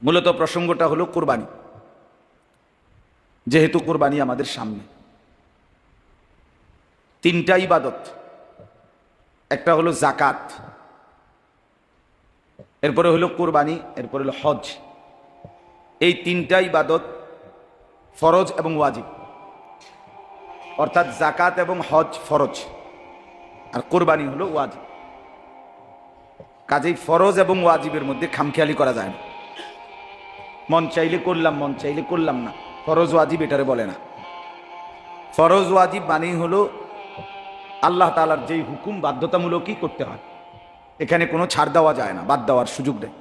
মূলত প্রসঙ্গটা হলো কোরবানি। যেহেতু কোরবানি আমাদের সামনে, তিনটা ইবাদত, একটা হলো জাকাত, এরপরে হলো কোরবানি, এরপরে হলো হজ। এই তিনটা ইবাদত ফরজ এবং ওয়াজিব, অর্থাৎ জাকাত এবং হজ ফরজ আর কোরবানি হলো ওয়াজিব। কাজেই ফরজ এবং ওয়াজিবের মধ্যে খামখেয়ালি করা যায় না। মন চাইলে করলাম, মন চাইলে করলাম না। ফরজ ওয়াজিব এটারে বলে না। ফরজ ওয়াজিব মানেই হলো আল্লাহ তাআলার যেই হুকুম বাধ্যতামূলকই করতে হয়, এখানে কোনো ছাড় দেওয়া যায় না, বাদ দেওয়ার সুযোগ নেই।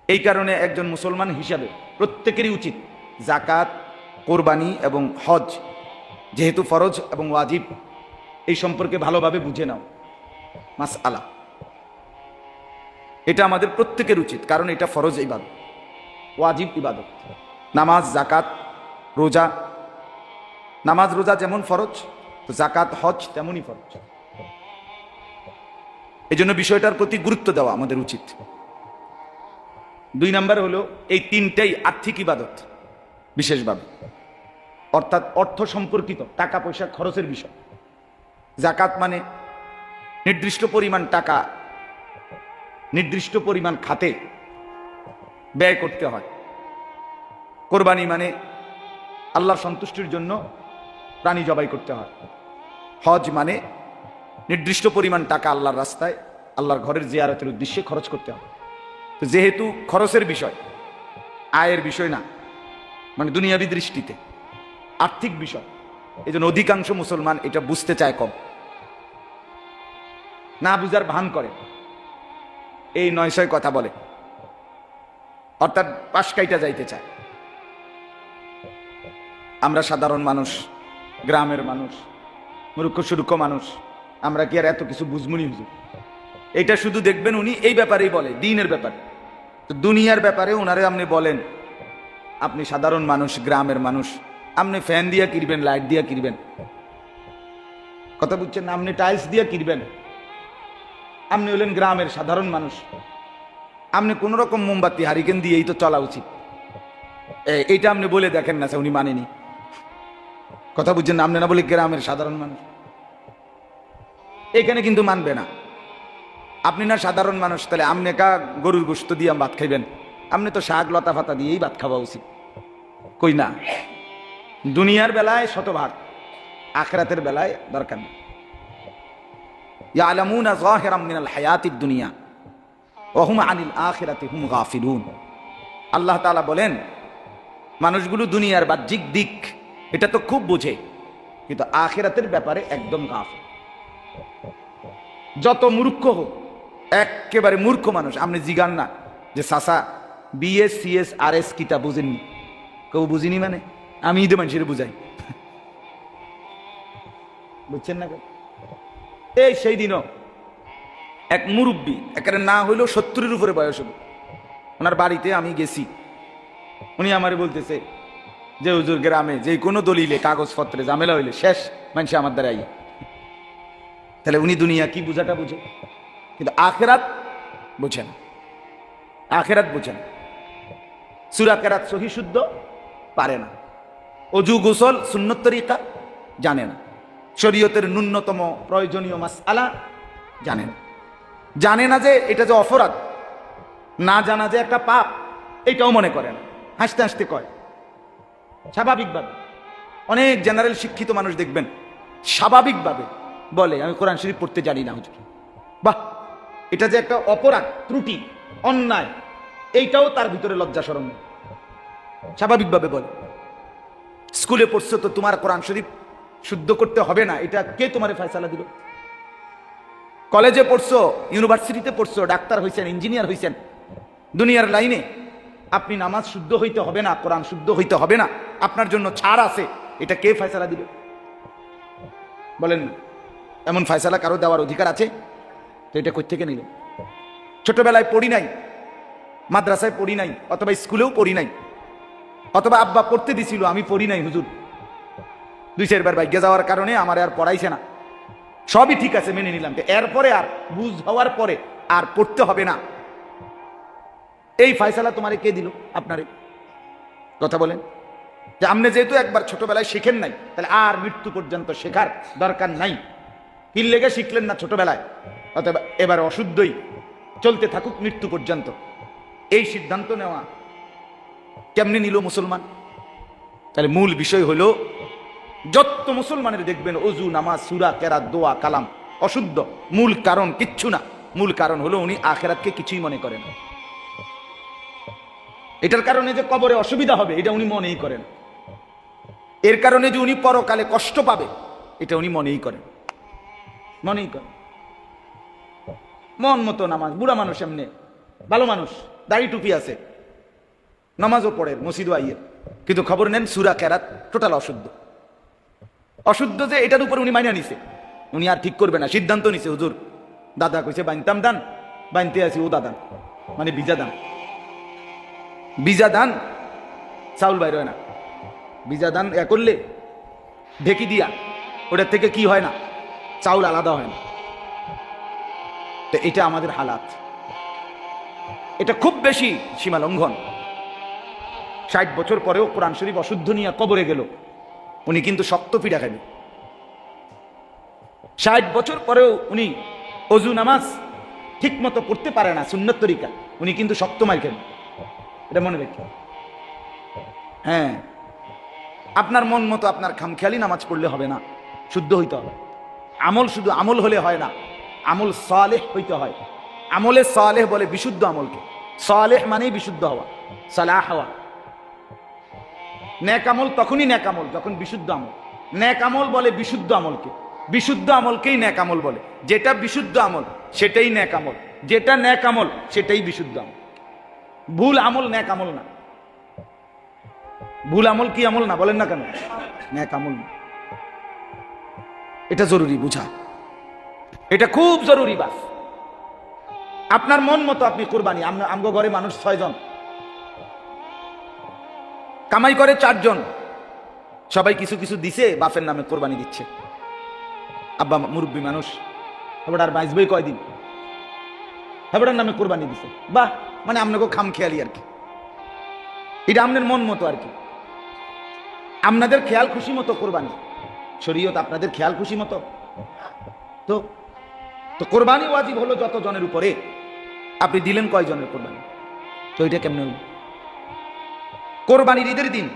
এই কারণে একজন মুসলমান হিসাবে প্রত্যেকেরই উচিত জাকাত, কোরবানি এবং হজ যেহেতু ফরজ এবং ওয়াজিব, এই সম্পর্কে ভালোভাবে বুঝে নাও মাসআলা। এটা আমাদের প্রত্যেকের উচিত, কারণ এটা ফরজ ইবাদত, ওয়াজিব ইবাদত। নামাজ, জাকাত, রোজা, নামাজ রোজা যেমন ফরজ, তো জাকাত হজ তেমনই ফরজ। এই জন্য বিষয়টার প্রতি গুরুত্ব দেওয়া আমাদের উচিত। 2 নাম্বার হলো এই তিনটাই আর্থিক ইবাদত বিশেষভাবে, অর্থাৎ অর্থ সম্পর্কিত, টাকা পয়সা খরচের বিষয়। জাকাত মানে নির্দিষ্ট পরিমাণ টাকা নির্দিষ্ট পরিমাণ খাতে ব্যয় করতে হয়। কোরবানি মানে আল্লাহর সন্তুষ্টির জন্য প্রাণী জবাই করতে হয়। হজ মানে নির্দিষ্ট পরিমাণ টাকা আল্লাহর রাস্তায়, আল্লাহর ঘরের জিয়ারতের উদ্দেশ্যে খরচ করতে হয়। তো যেহেতু খরচের বিষয়, আয়ের বিষয় না, মানে দুনিয়াবি দৃষ্টিতে আর্থিক বিষয়, এই জন্য অধিকাংশ মুসলমান এটা বুঝতে চায় কম, না বুঝার ভান করে, এই 900 কথা বলে, অর্থাৎ পাশ কাইটা যাইতে চায়। আমরা সাধারণ মানুষ, গ্রামের মানুষ, মূর্খ সুরুক্ষ মানুষ, আমরা কি আর এত কিছু বুঝমুনি হুজুর? এটা শুধু দেখবেন উনি এই ব্যাপারেই বলে, দ্বীনের ব্যাপারে। তো দুনিয়ার ব্যাপারে ওনারে আপনি বলেন, আপনি সাধারণ মানুষ, গ্রামের মানুষ, আপনি ফ্যান দিয়া কিনবেন, লাইট দিয়া কিনবেন, কথা বুঝছেন না? আপনি টাইলস দিয়া কিনবেন, আপনি হলেন গ্রামের সাধারণ মানুষ, আপনি কোন রকম মোমবাতি হারিকেন দিয়েই তো চলা উচিত। এইটা আপনি বলে দেখেন না, উনি মানেনি, কথা বুঝছেন না? আপনি না বলে গ্রামের সাধারণ মানুষ, এখানে কিন্তু মানবে না। আপনি না সাধারণ মানুষ, তাহলে আপনি কা গরুর গোশত দিয়ে ভাত খাইবেন? আপনি তো শাক লতা ফাতা দিয়েই ভাত খাওয়া উচিত। কই না, দুনিয়ার বেলায় শতভাগ, আখিরাতের বেলায় দরকার নেই। ইয়ালামুনা যাহিরাম মিনাল হায়াতিদ দুনিয়া ওয়া হুম আনিল আখিরাতি হুম গাফিলুন। আল্লাহ তাআলা বলেন, মানুষগুলো দুনিয়ার বাহ্যিক দিক এটা তো খুব বোঝে, কিন্তু আখিরাতের ব্যাপারে একদম গাফিল। যত মূর্খ হোক, একেবারে মূর্খ মানুষ, আপনি জিগান না যে চাচা বিএস সিএস আর এস কিতা বুঝেননি? কেউ বুঝিনি মানে আমি ঈদে মানুষের বুঝাই, বুঝছেন না? এই সেই দিনও এক মুরব্বী, একেবারে না হইলেও 70-এর উপরে বয়স হবে, ওনার বাড়িতে আমি গেছি। উনি আমারে বলতেছে যে হুজুর, গ্রামে যে কোনো দলিলে কাগজপত্রে ঝামেলা হইলে শেষ মানুষ আমার দ্বারা আইয়ে। তাহলে উনি দুনিয়া কি বুঝাটা বুঝে, কিন্তু আখেরাত বুঝে না। আখেরাত বুঝে না, সূরা কেরাত সহি শুদ্ধ পারে না, অজু গোসল সুন্নত তরিকা জানে না, শরীয়তের ন্যূনতম প্রয়োজনীয় মাসআলা জানে না, জানে না যে এটা যে অপরাধ, না জানা যে একটা পাপ, এটাও মনে করে না, হাসতে হাসতে কয়। স্বাভাবিকভাবে অনেক জেনারেল শিক্ষিত মানুষ দেখবেন স্বাভাবিকভাবে বলে, আমি কোরআন শরীফ পড়তে জানি না হুজুর। বাহ, এটা যে একটা অপরাধ, ত্রুটি, অন্যায়, এইটাও তার ভিতরে লজ্জা শরম নেই, স্বাভাবিকভাবে বলে। স্কুলে পড়ছো তো তোমার কোরআন শরীফ শুদ্ধ করতে হবে না, এটা কে তোমার ফয়সালা দিল? কলেজে পড়ছো, ইউনিভার্সিটিতে পড়ছো, ডাক্তার হইছেন, ইঞ্জিনিয়ার হইছেন, দুনিয়ার লাইনে, আপনি নামাজ শুদ্ধ হইতে হবে না, কোরআন শুদ্ধ হইতে হবে না, আপনার জন্য ছাড় আছে, এটা কে ফয়সালা দিল? বলেন না, এমন ফয়সালা কারো দেওয়ার অধিকার আছে? তো এটা কই থেকে নিল? ছোটবেলায় পড়ি নাই, মাদ্রাসায় পড়ি নাই, অথবা স্কুলেও পড়ি নাই, অথবা আব্বা পড়তে দিছিল, আমি পড়ি নাই হুজুর, 2-4 বার বাইকে যাওয়ার কারণে আমার আর পড়াইছে না, সবই ঠিক আছে, মেনে নিলাম। এরপরে আর বুঝ হওয়ার পরে আর পড়তে হবে না, এই ফয়সালা তোমারে কে দিল? আপনারে। কথা বলেন, যে আপনি যেহেতু একবার ছোটবেলায় শিখেন নাই, তাহলে আর মৃত্যু পর্যন্ত শেখার দরকার নাই। কি লেগে শিখলেন না ছোটবেলায়, অতএব এবার অশুদ্ধই চলতে থাকুক মৃত্যু পর্যন্ত। এই সিদ্ধান্ত নেওয়া কেমনে নিল মুসলমান? তাহলে মূল বিষয় হলো, যত মুসলমানের দেখবেন অজু, নামাজ, সূরা, কেরাত, দোয়া, কালাম অশুদ্ধ, মূল কারণ কিচ্ছু না, মূল কারণ হলো উনি আখিরাতকে কিছুই মনে করেন। এটার কারণে যে কবরে অসুবিধা হবে এটা উনি মনেই করেন, এর কারণে যে উনি পরকালে কষ্ট পাবে এটা উনি মনেই করেন, মনেই করেন। মন মতো নামাজ, বুড়া মানুষ এমনি ভালো মানুষ, দাড়ি টুপি আছে, নামাজও পড়েন, মসজিদও আইয়ের, কিন্তু খবর নেন সূরা কেরাত টোটাল অশুদ্ধ। অশুদ্ধ যে এটার উপর উনি মাইনা নিছে, উনি আর ঠিক করবে না, সিদ্ধান্ত নিছে হুজুর দাদা কইছে বাইনতাম দান, বাইনতে আছি ও দাদান, মানে বিজা দান। বিজা দান চাউল বাইর হয় না, বিজা দান এ করলে ঢেকি দিয়া ওটার থেকে কি হয় না, চাউল আলাদা হয় না। তো এটা আমাদের হালাত, এটা খুব বেশি সীমা লঙ্ঘন। 60 বছর পরেও কোরআন শরীফ অশুদ্ধ নিয়ে কবরে গেল, উনি কিন্তু শক্ত পিঠা খাবে। 60 বছর পরেও উনি অজু নামাজ ঠিক মতো পড়তে পারে না সুন্নত তরিকা, উনি কিন্তু শক্ত মার খাবেন, এটা মনে রাখবেন। হ্যাঁ, আপনার মন মতো আপনার খামখেয়ালি নামাজ পড়লে হবে না, শুদ্ধ হইতে হবে। আমল শুধু আমল হলে হয় না, আমল সালেহ হইতে হয়। আমলে সালেহ বলে বিশুদ্ধ আমলকে, সালেহ মানেই বিশুদ্ধ হওয়া, সালাহ হওয়া। নেক আমল তখনই নেক আমল যখন বিশুদ্ধ আমল। নেক আমল বলে বিশুদ্ধ আমলকে, বিশুদ্ধ আমলকেই নেক আমল বলে। যেটা বিশুদ্ধ আমল সেটাই নেক আমল, যেটা নেক আমল সেটাই বিশুদ্ধ আমল। ভুল আমল নেক আমল না, ভুল আমল কি আমল না বলেন না কেন? নেক আমল না। এটা জরুরি বুঝা, এটা খুব জরুরি। বাস আপনার মন মতো আপনি কুরবানি। আমগো ঘরে মানুষ 6 জন, কামাই করে 4 জন, সবাই কিছু কিছু দিছে, বাপের নামে কোরবানি দিচ্ছে। আব্বা মুরব্বী মানুষ, এবার আর বাঁচবেই কয়দিন, এবার নামে কোরবানি দিছে। বাহ, মানে আপনাকে খাম খেয়ালি আর কি, এটা আপনার মন মতো আর কি, আপনাদের খেয়াল খুশি মতো কোরবানি। শরীয়ত আপনাদের খেয়াল খুশি মতো তো তো কোরবানি ওয়াজিব হলো যত জনের উপরে, আপনি দিলেন কয় জনের কোরবানি? তো এটা কেমনে হলো? কোরবানির ঈদের দিন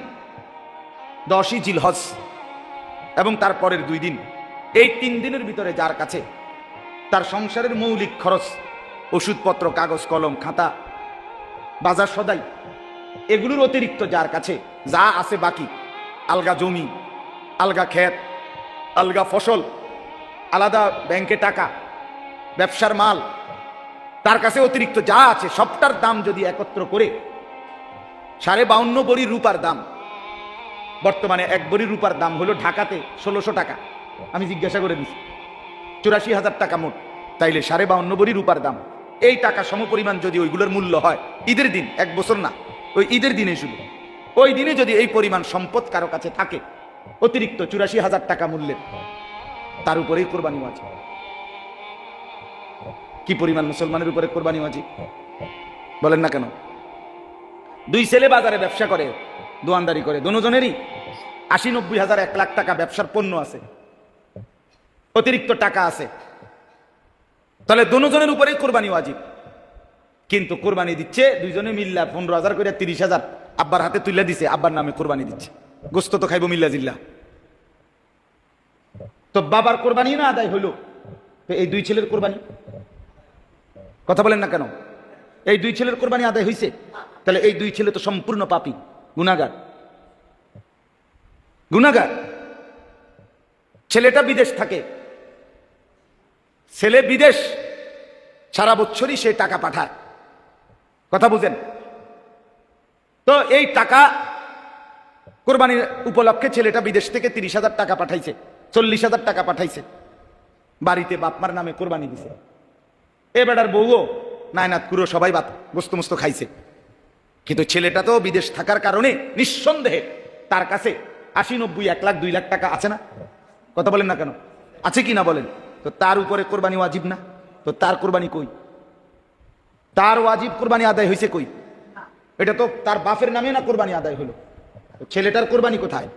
10ই জিলহজ এবং তার পরের 2 দিন, এই 3 দিনের ভিতরে যার কাছে তার সংসারের মৌলিক খরচ, ওষুধপত্র, কাগজ কলম খাতা, বাজার সদাই, এগুলোর অতিরিক্ত যার কাছে যা আছে বাকি, আলগা জমি, আলগা ক্ষেত, আলগা ফসল, আলাদা ব্যাংকে টাকা, ব্যবসার মাল, তার কাছে অতিরিক্ত যা আছে সবটার দাম যদি একত্র করে 52.5 ভরি রূপার দাম, বর্তমানে 1 ভরি রূপার দাম হলো ঢাকাতে 1600 টাকা, আমি জিজ্ঞাসা করে দিচ্ছি, 84,000 টাকা মোট, তাইলে 52.5 ভরি রূপার দাম, এই টাকা সমপরিমাণ যদি ওইগুলোর মূল্য হয় ঈদের দিন, 1 বছর না, ওই ঈদের দিনে শুধু, ওই দিনে যদি এই পরিমাণ সম্পদ কারো কাছে থাকে অতিরিক্ত 84,000 টাকা মূল্যের, তার উপরেই কোরবানি ওয়াজিব। কি পরিমাণ মুসলমানের উপরে কোরবানি ওয়াজিব বলেন না কেন? 2 ছেলে বাজারে ব্যবসা করে, দোয়ানদারি করে, দুজনেরই 80-90 হাজার 1 লাখ টাকা ব্যবসার পণ্য আছে, অতিরিক্ত টাকা আছে, তাহলে দুজনের উপরেই কোরবানি ওয়াজিব। কিন্তু কোরবানি দিচ্ছে 2 জনে মিল্লা 15,000 করে 30,000 আব্বার হাতে তুলে দিছে, আব্বার নামে কোরবানি দিচ্ছে, গোস্ত তো খাইবো মিল্লা জিল্লা। তো বাবার কোরবানি না আদায় হইল, তো এই 2 ছেলের কোরবানি, কথা বলেন না কেন? এই 2 ছেলের কোরবানি আদায় হইছে, তাহলে এই 2 ছেলে তো সম্পূর্ণ পাপী, গুনাহগার, গুনাহগার। ছেলেটা বিদেশ থাকে, ছেলে বিদেশ, সারা বছরই সে টাকা পাঠায়, কথা বুঝেন তো? এই টাকা কোরবানির উপলক্ষে ছেলেটা বিদেশ থেকে 30,000 টাকা পাঠাইছে, 40,000 টাকা পাঠাইছে, বাড়িতে বাপমার নামে কোরবানি দিছে। এ বেটার বউও নায়নাত কুরো সবাই গোস্ত মস্ত খাইছে, কিন্তু ছেলেটা তো বিদেশ থাকার কারণে নিঃসন্দেহে তার কাছে 80-90 1 লাখ 2 লাখ টাকা আছে না? কথা বলেন না কেন? আছে কি না বলেন? তো তার উপরে কোরবানি ওয়াজিব না? তো তার কোরবানি কই? তার ওয়াজিব কোরবানি আদায় হয়েছে কই? এটা তো তার বাপের নামে না কোরবানি আদায় হলো, ছেলেটার কোরবানি কোথায়?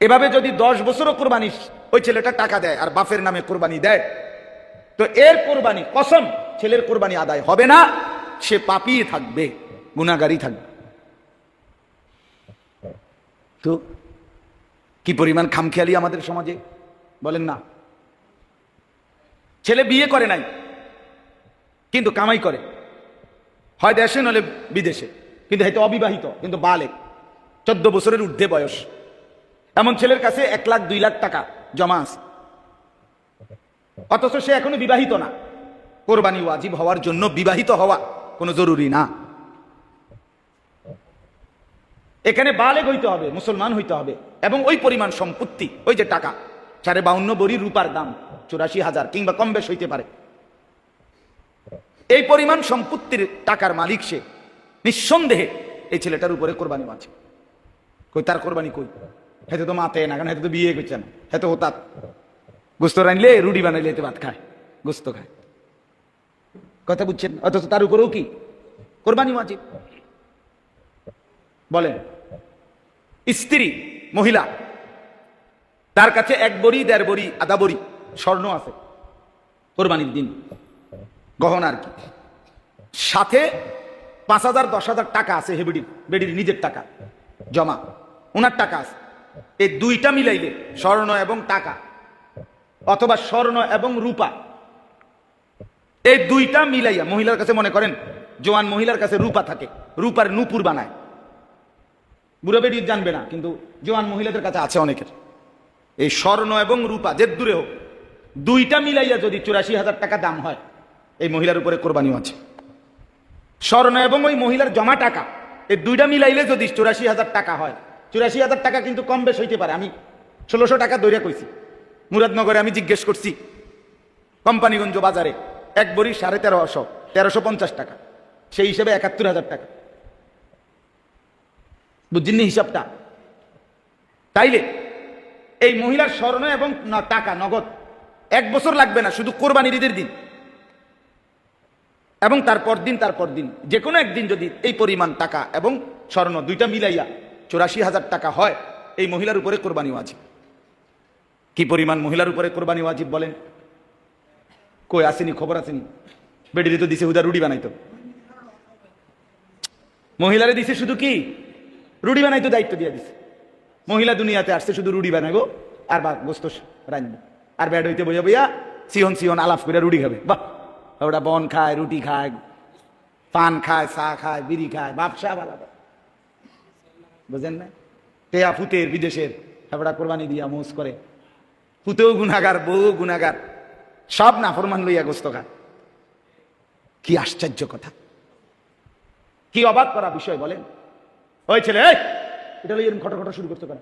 এভাবে যদি 10 বছরও কোরবানি ওই ছেলেটা টাকা দেয় আর বাপের নামে কোরবানি দেয়, তো এর কোরবানি কসম ছেলের কোরবানি আদায় হবে না, সে পাপী থাকবে, গুনাহগারী থাকবে। তো কি পরিমাণ খামখেয়ালি আমাদের সমাজে বলেন না। ছেলে বিয়ে করে নাই কিন্তু কামাই করে, হয় দেশে নলে বিদেশে, কিন্তু হয়তো অবিবাহিত, কিন্তু বালেক, 14 বছরের ঊর্ধ্বে বয়স। এমন ছেলের কাছে 1 লাখ 2 লাখ টাকা জমা আছে, অথচ সে এখনো বিবাহিত না। কোরবানি ওয়াজিব হওয়ার জন্য বিবাহিত হওয়া কোনো জরুরি না। এখানে বালেগ হইতে হবে, মুসলমান হইতে হবে, এবং ওই পরিমাণ সম্পত্তি, ওই যে টাকা 52 ভরি রূপার দাম 84,000 কিংবা কম বেশ হইতে পারে, এই পরিমাণ সম্পত্তির টাকার মালিক সে, নিঃসন্দেহে এই ছেলেটার উপরে কোরবানি আছে। কই তার কোরবানি কই? হেতে তো মাতে না, কারণ হেতে তো বিয়ে করছে না, হেতে হতাৎ গোস্ত রানলে রুটি বানাইলে এতে ভাত খায়, গোস্ত খায়, কথা বুঝছেন? অথচ তার উপরেও কি কোরবানি ওয়াজিব। বলেন, স্ত্রী মহিলা, তার কাছে 1 বড়ি 1.5 বড়ি 1/2 বড়ি স্বর্ণ আছে কোরবানির দিন, গহনা আর কি, সাথে 5,000 10,000 টাকা আছে হে বেডির নিজের টাকা জমা, ওনার টাকা আছে। এই দুইটা মিলাইলে স্বর্ণ এবং টাকা, অথবা স্বর্ণ এবং রূপা, এই দুইটা মিলাইয়া মহিলার কাছে, মনে করেন জোয়ান মহিলার কাছে রূপা থাকে, রূপার নূপুর বানায়, বুড়ো বেডি জানবে না, কিন্তু জোয়ান মহিলাদের কাছে আছে অনেকের। এই স্বর্ণ এবং রূপা যে দূরে হোক, দুইটা মিলাইয়া যদি 84,000 টাকা দাম হয়, এই মহিলার উপরে কোরবানিও আছে। স্বর্ণ এবং ওই মহিলার জমা টাকা, এই দুইটা মিলাইলে যদি 84,000 টাকা হয়, 84,000 টাকা কিন্তু কম বেশ হইতে পারে। আমি 1600 টাকা দৈরা কইছি, মুরাদনগরে আমি জিজ্ঞেস করছি, কোম্পানিগঞ্জ বাজারে 1 বড়ি 1350, 1350 টাকা, সেই হিসেবে 71,000 টাকা, বুঝছেন হিসাবটা? তাইলে এই মহিলার স্বর্ণ এবং টাকা নগদ 1 বছর লাগবে না, শুধু কোরবানির ঈদের দিন এবং তারপর দিন যে কোনো একদিন যদি এই পরিমাণ টাকা এবং স্বর্ণ দুইটা মিলাইয়া 84,000 টাকা হয়, এই মহিলার উপরে কোরবানি ওয়াজিব। কি পরিমাণ মহিলার উপরে কোরবানি ওয়াজিব বলেন? কই আসেনি, খবর আসেনি? বেডিরে তো দিছে হুদা রুটি বানাইতো, মহিলারে দিছে শুধু কি রুটি বানাইতো, দায়িত্ব দিয়ে দিছে। মহিলা দুনিয়াতে আসছে শুধু রুটি বানাইবো আর বা গোস্ত রাখবো, আর ব্যাড হইতে বইয়া বইয়া সিহন সিহন আলাপ করে রুটি খাবে। বাহ, ওটা বন খায়, রুটি খায়, পান খায়, চা খায়, বিড়ি খায়, ব্যবসা ভালো, বুঝেন না? টেয়া ফুতের বিদেশের হেবড়া কোরবানি দিয়া মোজ করে, ফুতেও গুনাগার, বউ গুনাগার, সব না ফরমান লইয়া গোস্ত খায়। কি আশ্চর্য কথা, কি অবাক করা বিষয় বলেন। ওই ছেলে, এটা লইয়া এরকম খটর শুরু করতে পারে,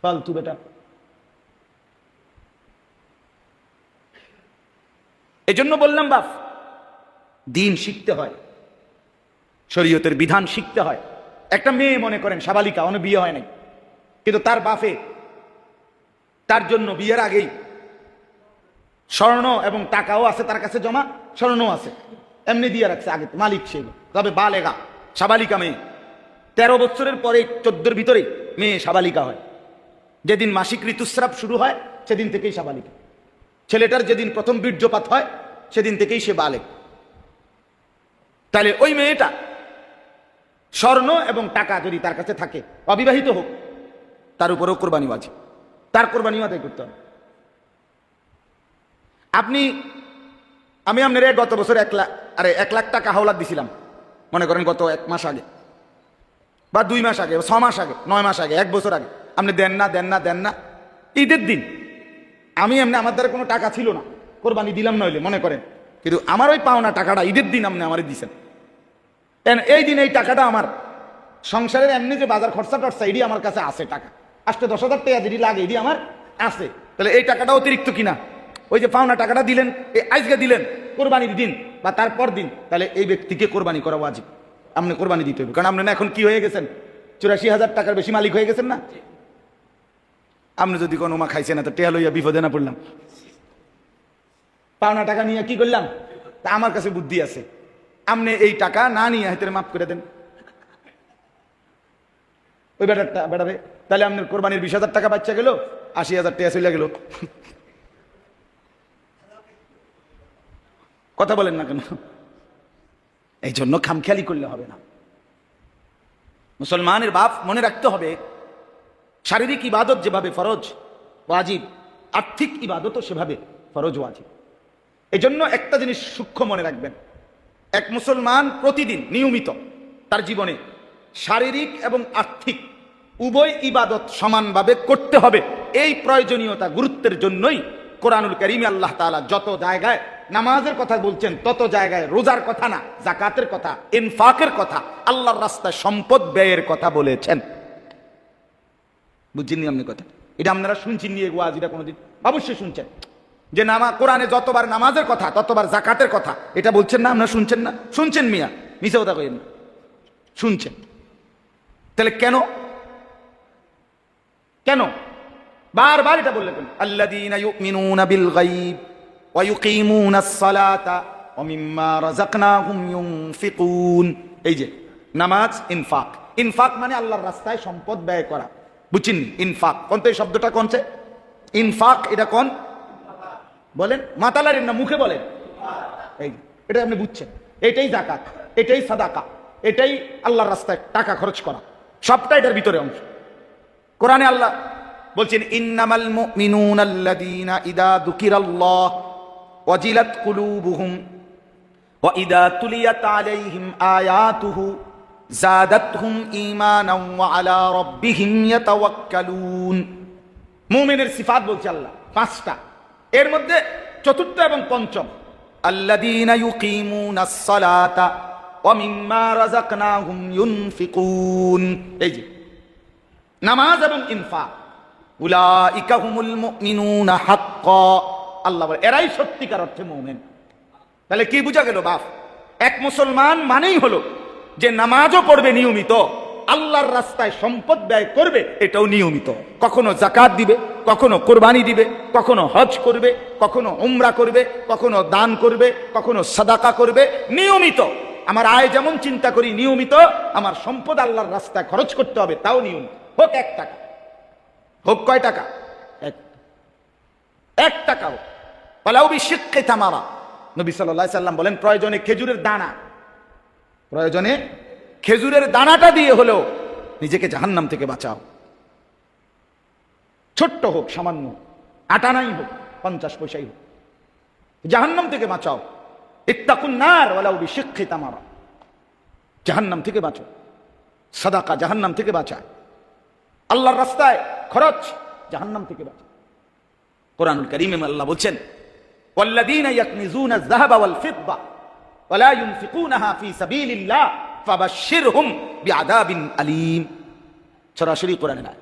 ফালতু বেটা। এজন্য বললাম বাপ, দিন শিখতে হয়, শরীয়তের বিধান শিখতে হয়। একটা মেয়ে মনে করেন সাবালিকা, অনেক বিয়ে হয় নাই, কিন্তু তার বাপে তার জন্য বিয়ের আগেই স্বর্ণ এবং টাকাও আছে তার কাছে জমা, স্বর্ণও আছে, এমনি দিয়ে রাখছে আগে, মালিক সে। তবে বালেগা, সাবালিকা মেয়ে, 13 বছরের পরে 14-র ভিতরে মেয়ে সাবালিকা হয়। যেদিন মাসিক ঋতুস্রাব শুরু হয় সেদিন থেকেই সাবালিকা। ছেলেটার যেদিন প্রথম বীর্যপাত হয় সেদিন থেকেই সে বালেগ। তাহলে ওই মেয়েটা স্বর্ণ এবং টাকা যদি তার কাছে থাকে, অবিবাহিত হোক, তার উপরেও কোরবানি ওয়াজিব, তার কোরবানি আদায় করতে হবে। আমি আপনার গত বছর 1 লাখ টাকা হাওলাত দিছিলাম, মনে করেন গত 1 মাস আগে বা 2 মাস আগে, 6 মাস আগে, 9 মাস আগে, 1 বছর আগে। আপনি দেন না, ঈদের দিন আমি এমনি, আমার দ্বারা কোনো টাকা ছিল না, কোরবানি দিলাম নইলে মনে করেন, কিন্তু আমার ওই পাওনা টাকাটা ঈদের দিন আপনি আমারে দিছেন। এই দিন এই টাকাটা আমার সংসারের এমনি যে বাজার খরচা টরচা, এটি আমার কাছে আছে, টাকা 8-10,000 টাকা যেটি লাগে এটি আমার আছে। তাহলে এই টাকাটা অতিরিক্ত কিনা, ওই যে পাওনা টাকাটা দিলেন, আজকে দিলেন কোরবানির দিন বা তারপর দিন, তাহলে এই ব্যক্তিকে কোরবানি করা ওয়াজিব, আপনি কোরবানি দিতে হবে। কারণ আপনি না এখন কি হয়ে গেছেন, 84,000 টাকার বেশি মালিক হয়ে গেছেন না। আপনি যদি কোনো মা খাইছে না, তো টেয়া লইয়া বিপদে না পড়লাম, পাওনা টাকা নিয়ে কি করলাম? তা আমার কাছে বুদ্ধি আছে, আপনি এই টাকা না নিয়ে হাতের মাফ করে দেন ওই বেটারে, তাহলে আপনার কোরবানির 20,000 টাকা বাচ্চা গেল, 80,000 টাকা চলে গেল। কথা বলেন না কেন? এই জন্য খামখেয়ালি করলে হবে না। মুসলমানের বাপ মনে রাখতে হবে, শারীরিক ইবাদত যেভাবে ফরজ ওয়াজিব, আর্থিক ইবাদতও সেভাবে ফরজ ওয়াজিব। এই জন্য একটা জিনিস সূক্ষ্ম মনে রাখবেন, এক মুসলমান প্রতিদিন নিয়মিত তার জীবনে শারীরিক এবং আর্থিক উভয় ইবাদত সমানভাবে করতে হবে। এই প্রয়োজনীয়তা গুরুত্বের জন্যই কোরআনুল কারীমে আল্লাহ তাআলা যত জায়গায় নামাজের কথা বলছেন, তত জায়গায় রোজার কথা না, যাকাতের কথা, ইনফাকের কথা, আল্লাহর রাস্তায় সম্পদ ব্যয়ের কথা বলেছেন। বুঝছেন নি আপনি কথা? এটা আপনারা শুনছেন নি? ওয়াজ এটা কোনোদিন অবশ্যই শুনছেন যে কোরআনে যতবার নামাজের কথা ততবার যাকাতের কথা, এটা বলছেন না? আপনারা শুনছেন না? শুনছেন মিয়া, মিছে কথা কইেন না, শুনছেন। তাহলে কেন কেন বারবার এটা বললেন? আল্লাযীনা ইউমিনুনা বিল গায়ব ওয়া ইউকিমুনাস সালাতা ওয়া মিম্মা রাযাকনাহুম ইউনফিকুন। এই যে নামাজ, ইনফাক। ইনফাক মানে আল্লাহর রাস্তায় সম্পদ ব্যয় করা, বুঝছেন? ইনফাক কোন? তো এই শব্দটা কোনছে? ইনফাক এটা কোন? বলেন, মাতালারেন না, মুখে বলেন। এই এটা আপনি বুঝছেন, এটাই যাকাত, এটাই সাদাকা, এটাই আল্লাহর রাস্তায় টাকা খরচ করা, সবটা এটার ভিতরে অংশ। কোরআনে আল্লাহ বলছেন, ইন্নামাল মুমিনুনা আল্লাযীনা ইযা যুকিরাল্লাহ ওয়াজিলাত কুলুবুহুম ওয়া ইযা তুলিয়াত আলাইহিম আয়াতুহু যাদাতহুম ঈমানান ওয়া আলা রাব্বিহিম ইয়াতাওয়াক্কালুন। মুমিনের সিফাত বলছে আল্লাহ পাঁচটা, এর মধ্যে চতুর্থ এবং পঞ্চম, আল্লাযীনা ইউকিমুনাস সালাতা ওয়া মিম্মা রাযাকনাহুম ইউনফিকুন। এই যে নামাজ এবং ইনফাক, উলাইকা হুমুল মুমিনুনা হাক্কা। আল্লাহ বলে এরাই সত্যিকার অর্থে মুমিন। তাহলে কি বোঝা গেল বাপ? এক মুসলমান মানেই হলো যে নামাজও পড়বে নিয়মিত, আল্লাহর রাস্তায় সম্পদ ব্যয় করবে এটাও নিয়মিত, কখনো যাকাত দিবে, কখনো কোরবানি দিবে, কখনো হজ করবে, কখনো উমরা করবে, কখনো দান করবে, কখনো সাদাকা করবে, নিয়মিত। আমার আয় যেমন চিন্তা করি নিয়মিত, আমার সম্পদ আল্লাহর রাস্তায় খরচ করতে হবে, তাও নিয়মিত। হোক 1 টাকা, হোক কয় টাকা? 1 টাকা হোক, ওয়ালাউ বিশিক্কি তামারা। নবী সাল্লাল্লাহু আলাইহি সাল্লাম বলেন, প্রয়োজনে খেজুরের দানা, প্রয়োজনে খেজুরের দানাটা দিয়ে হলেও নিজেকে জাহান্নাম থেকে বাঁচাও। ছোট্ট হোক, সামান্য, আটা নাই হোক, 50 পয়সাই হোক, জাহান্নাম থেকে বাঁচাও। ইত্তাকুন নার ওয়ালাউ বিশিক্কি তামারা। জাহান্নাম থেকে বাঁচো। সাদাকা জাহান্নাম থেকে বাঁচায়, আল্লাহর রাস্তায় খরচ জাহান্নাম থেকে বাঁচায়। কোরআনুল কারীমে আল্লাহ বলছেন, ওয়াল্লাযীনা ইয়াকনিজুনা আয-যাহাবা ওয়াল ফিদ্দা ওয়া লা ইউনফিকুনাহা ফী সাবিলিল্লাহ ফাবাশশিরহুম বিআযাবিন আলীম। সরাসরি কোরআনে না,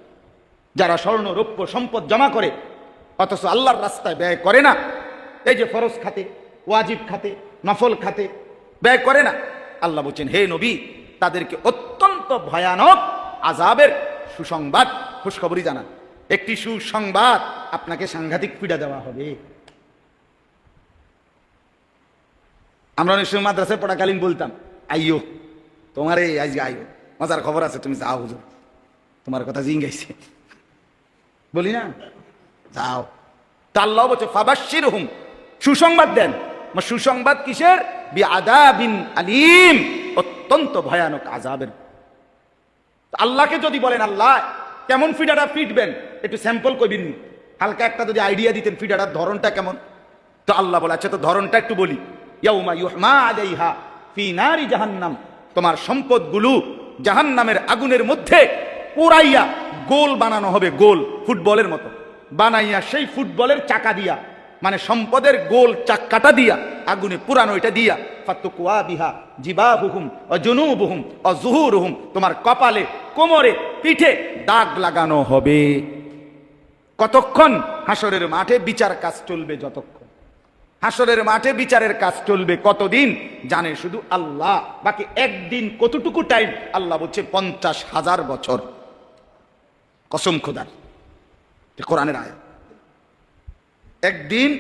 যারা স্বর্ণ রৌপ্য সম্পদ জমা করে অথচ আল্লাহর রাস্তায় ব্যয় করে না, এই যে ফরজ খাতে, ওয়াজিব খাতে, নফল খাতে ব্যয় করে না, আল্লাহ বলছেন হে নবী তাদেরকে অত্যন্ত ভয়ানক আযাবের সুসংবাদ, খুশখবরি জানান। একটি সুসংবাদ, আপনাকে সাংঘাতিক পীড়া দেওয়া হবে। আমরা অনেক সময় মাদ্রাসায় পড়াকালীন বলতাম, আইয়ো তোমার এই আজকে আইয়ো, মজার খবর আছে, তুমি যাও হুজুর, তোমার কথা জিঙ্গাইছে, বলি না, যাও। তা আল্লাহ বলছে ফাবাশশিরহুম, সুসংবাদ দেন। সুসংবাদ কিসের? বিআযাবিন আলীম, অত্যন্ত ভয়ানক আযাবের। আল্লাহকে যদি বলেন আল্লাহ কেমন ফিডাটা ফিটবেন, একটু স্যাম্পল কইবেন, হালকা একটা যদি আইডিয়া দিতেন ফিডাটার ধরনটা কেমন, তো আল্লাহ বলে আচ্ছা তো ধরনটা একটু বলি। ইয়াউমা ইউহমা আলাইহা ফি নারি জাহান্নাম, তোমার সম্পদগুলো জাহান্নামের আগুনের মধ্যে পোড়াইয়া গোল বানানো হবে, গোল ফুটবলের মতো বানাইয়া, সেই ফুটবলের চাকা দিয়া, মানে সম্পদের গোল চাক্কাটা দিয়া আগুনে পুরানো, এটা দিয়া ফাতুকুয়া বিহা জিবাহুহুম ওয়া জুনুবুহুম ওয়া যুহুরুহুম, তোমার কপালে, কোমরে, পিঠে দাগ লাগানো হবে। কতক্ষণ? হাসরের মাঠে বিচার কাজ চলবে যতক্ষণ। হাসরের মাঠে বিচারের কাজ চলবে কতদিন জানে শুধু আল্লাহ। বাকি একদিন কতটুকু টাইম? আল্লাহ বলছে 50,000 বছর। কসম খোদার, কোরআনের আয়াত। একদিন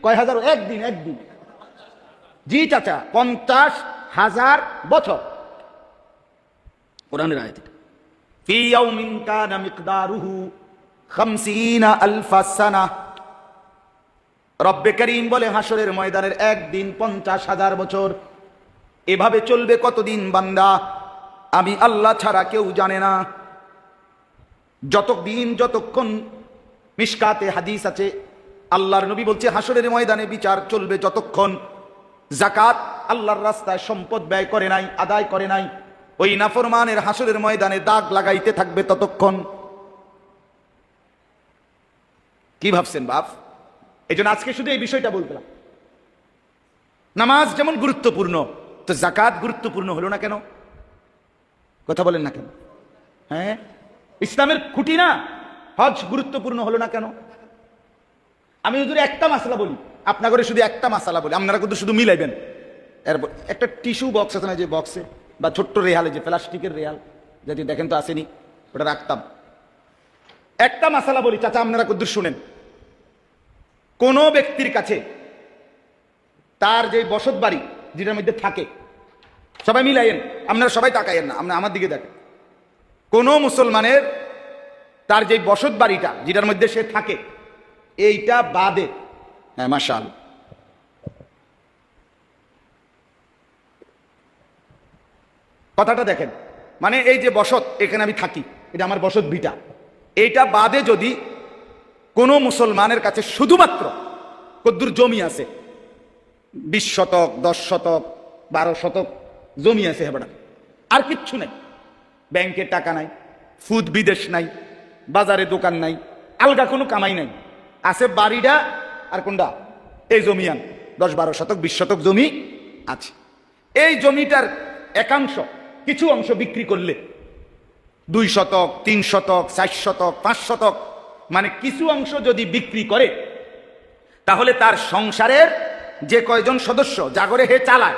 কয় হাজার? একদিন, একদিন। জি চাচা, 1000 বছর। কোরআনের আয়াত এটা। ফি ইয়াউমিন কানা মিকদারুহু 50 আলফা সানাহ। রব্বে করিম বলে হাসরের ময়দানের একদিন 50,000 বছর। এভাবে চলবে কতদিন বান্দা? আমি আল্লাহ ছাড়া কেউ জানে না। যতক্ষণ মিশকাতে হাদিস আছে, আল্লাহর নবী বলছে হাসরের ময়দানে বিচার চলবে যতক্ষণ যাকাত আল্লাহর রাস্তায় সম্পদ ব্যয় করে নাই, আদায় করে নাই, ওই নাফরমানের হাসরের ময়দানে দাগ লাগাইতে থাকবে ততক্ষণ। কি ভাবছেন বাপ? এই জন্য আজকে শুধু এই বিষয়টা বললাম। নামাজ যেমন গুরুত্বপূর্ণ, তো যাকাত গুরুত্বপূর্ণ হলো না কেন? কথা বলেন না কেন? হ্যাঁ, ইসলামের খুঁটি না? হজ গুরুত্বপূর্ণ হলো না কেন? আমি হুজুর একটা মাসালা বলি, আপনার ঘরে শুধু একটা মাসালা বলি, আপনারা কিন্তু শুধু মিলাইবেন। এরপর একটা টিস্যু বক্স আছে না, যে বক্সে বা ছোট্ট রেয়ালে, যে প্লাস্টিকের রেয়াল, যদি দেখেন তো আসেনি, ওটা রাখতাম। একটা মাসালা বলি চাচা, আপনারা কিন্তু শুনেন। কোন ব্যক্তির কাছে তার যে বসত বাড়ি যেটার মধ্যে থাকে, সবাই মিলাইয়েন, আপনারা সবাই তাকাইয়েন না, আপনারা আমার দিকে দেখেন। কোন মুসলমানের তার যে বসত বাড়িটা যেটার মধ্যে সে থাকে, এইটা বাদে, হ্যাঁ মাশাআল্লাহ, কথাটা দেখেন, মানে এই যে বসত, এখানে আমি থাকি, এটা আমার বসত ভিটা, এইটা বাদে যদি কোন মুসলমানের কাছে শুধুমাত্র কদ্দুর জমি আছে, 20 শতক, 10 শতক, 12 শতক জমি আছে, হেবড়া, আর কিচ্ছু নাই, ব্যাংকে টাকা নাই, ফুদ বিদেশ নাই, বাজারে দোকান নাই, আলগা কোনো কামাই নাই, আছে বাড়িটা আর কোনটা, এই জমিয়ান 10-12 শতক, 20 শতক জমি আছে। এই জমিটার একাংশ, কিছু অংশ বিক্রি করলে 2 শতক, 3 শতক, 4 শতক, 5 শতক, মানে কিছু অংশ যদি বিক্রি করে, তাহলে তার সংসারের যে কয়জন সদস্য জাগরে হে চালায়,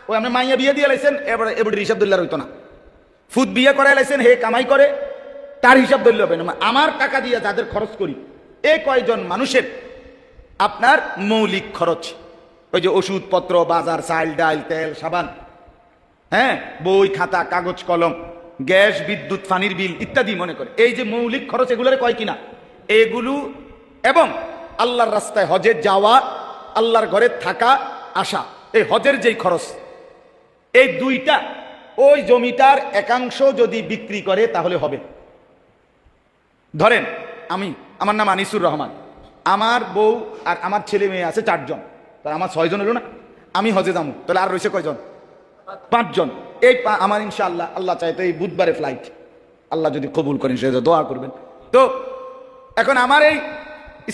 ওই আপনি মাইয়া বিয়ে দিয়ে লাইছেন, এবারে হিসাব ধরলে হইতো না, ফুদ বিয়ে করাই লাইছেন, হে কামাই করে, তার হিসাব ধরলে হবে না। আমার টাকা দিয়ে যাদের খরচ করি, এই কয়জন মানুষের আপনার মৌলিক খরচ, ওই যে ওষুধপত্র, বাজার, চাল ডাল, তেল, সাবান, হ্যাঁ, বই খাতা, কাগজ কলম, গ্যাস, বিদ্যুৎ, পানির বিল ইত্যাদি, মনে করে এই যে মৌলিক খরচ, এগুলোর কয় কিনা, এগুলো এবং আল্লাহর রাস্তায় হজে যাওয়া, আল্লাহর ঘরে থাকা আসা, এই হজের যেই খরচ, এই দুইটা ওই জমিটার একাংশ যদি বিক্রি করে তাহলে হবে। ধরেন আমার নাম আনিসুর রহমান, আমার বউ আর আমার ছেলে মেয়ে আছে 4 জন, তাহলে আমার 6 জন হলো না, আমি হজে যাবো, তাহলে আর রয়েছে কয়জন? 5 জন। এই আমার ইনশাআল্লাহ, আল্লাহ চাই তো এই বুধবারে ফ্লাইট, আল্লাহ যদি কবুল করেন সে দোয়া করবেন। তো এখন আমার এই